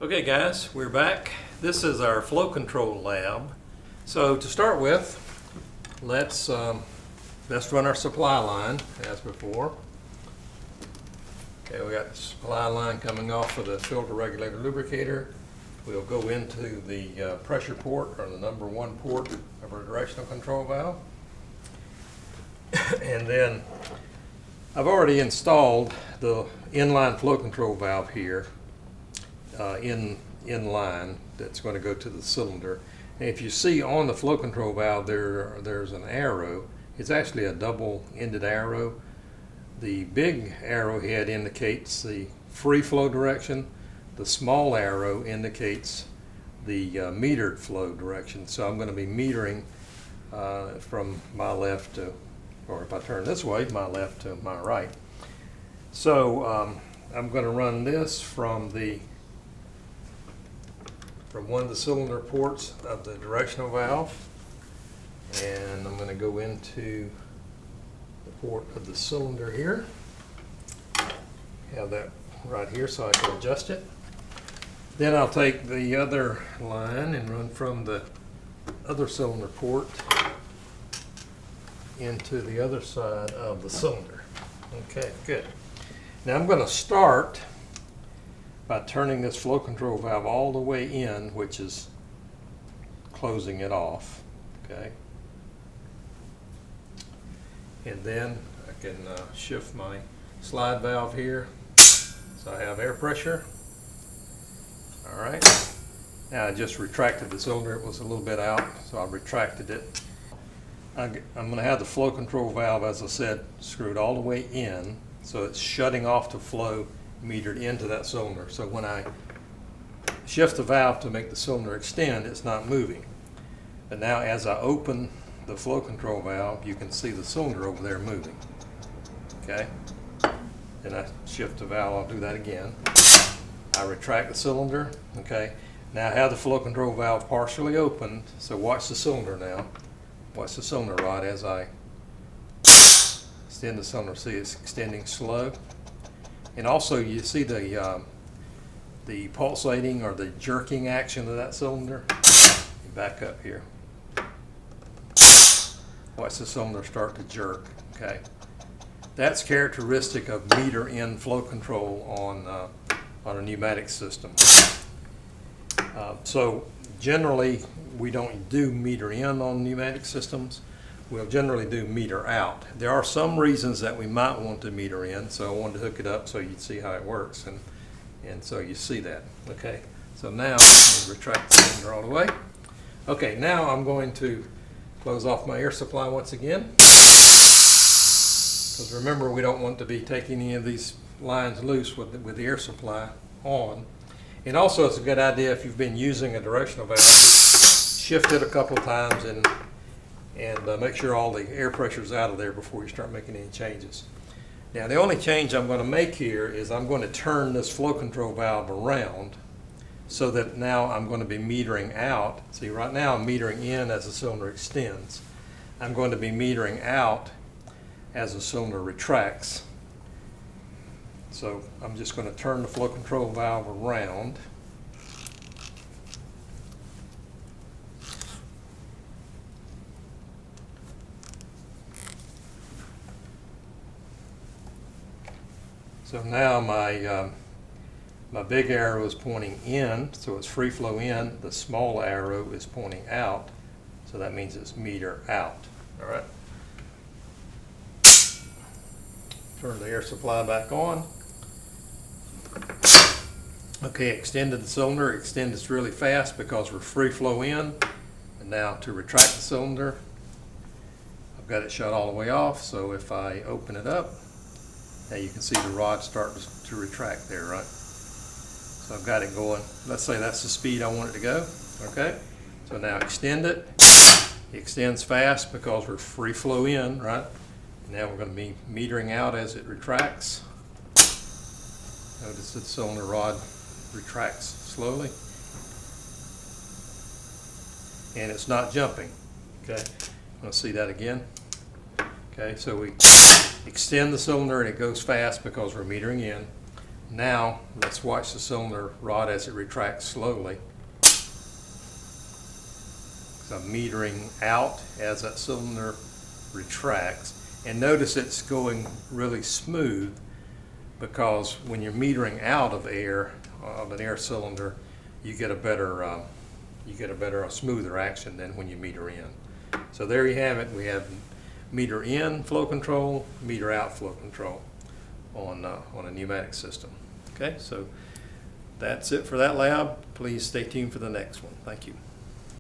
Okay guys, we're back. This is our flow control lab. So to start with, let's run our supply line as before. Okay, we got the supply line coming off of the filter regulator lubricator. We'll go into the pressure port, or the number 1 port of our directional control valve. And then I've already installed the inline flow control valve here in line that's going to go to the cylinder. And if you see on the flow control valve there's an arrow. It's actually a double-ended arrow. The big arrowhead indicates the free flow direction. The small arrow indicates the metered flow direction. So I'm going to be metering from my left to, or if I turn this way, my left to my right. So I'm going to run this from one of the cylinder ports of the directional valve, and I'm going to go into the port of the cylinder here. Have that right here so I can adjust it. Then I'll take the other line and run from the other cylinder port into the other side of the cylinder. Okay, good. Now I'm going to start by turning this flow control valve all the way in, which is closing it off. Okay. And then I can shift my slide valve here so I have air pressure. All right. Now I just retracted the cylinder. It was a little bit out, so I retracted it. I'm going to have the flow control valve, as I said, screwed all the way in, so it's shutting off the flow metered into that cylinder. So when I shift the valve to make the cylinder extend, it's not moving. But now as I open the flow control valve, you can see the cylinder over there moving. Okay? Then I shift the valve, I'll do that again. I retract the cylinder. Okay? Now I have the flow control valve partially opened, so watch the cylinder now. Watch the cylinder rod as I extend the cylinder. See, it's extending slow. And also you see the pulsating or the jerking action of that cylinder. Back up here. Watch the cylinder start to jerk. Okay, that's characteristic of meter in flow control on a pneumatic system. So generally we don't do meter in on pneumatic systems. We'll generally do meter out. There are some reasons that we might want to meter in, so I wanted to hook it up so you'd see how it works, and so you see that. Okay, so now let me retract the cylinder all the way. Okay, now I'm going to close off my air supply once again, because remember, we don't want to be taking any of these lines loose with the air supply on. And also it's a good idea, if you've been using a directional valve, shift it a couple times and make sure all the air pressure is out of there before you start making any changes. Now the only change I'm going to make here is I'm going to turn this flow control valve around so that now I'm going to be metering out. See, right now I'm metering in as the cylinder extends. I'm going to be metering out as the cylinder retracts. So I'm just going to turn the flow control valve around. So now my big arrow is pointing in, so it's free flow in. The small arrow is pointing out, so that means it's meter out. All right. Turn the air supply back on. Okay, extended the cylinder. Extend this really fast because we're free flow in. And now to retract the cylinder, I've got it shut all the way off, so if I open it up, now you can see the rod start to retract there, right? So I've got it going. Let's say that's the speed I want it to go. Okay, so now extend it. It extends fast because we're free flow in, right? Now we're going to be metering out as it retracts. Notice that the cylinder rod retracts slowly. And it's not jumping. Okay, I'm going to see that again. Okay, so we extend the cylinder and it goes fast because we're metering in. Now, let's watch the cylinder rod as it retracts slowly. So I'm metering out as that cylinder retracts. And notice it's going really smooth, because when you're metering out of air, of an air cylinder, you get a better, smoother action than when you meter in. So there you have it. We have meter in flow control, meter out flow control on a pneumatic system. Okay, so that's it for that lab. Please stay tuned for the next one. Thank you.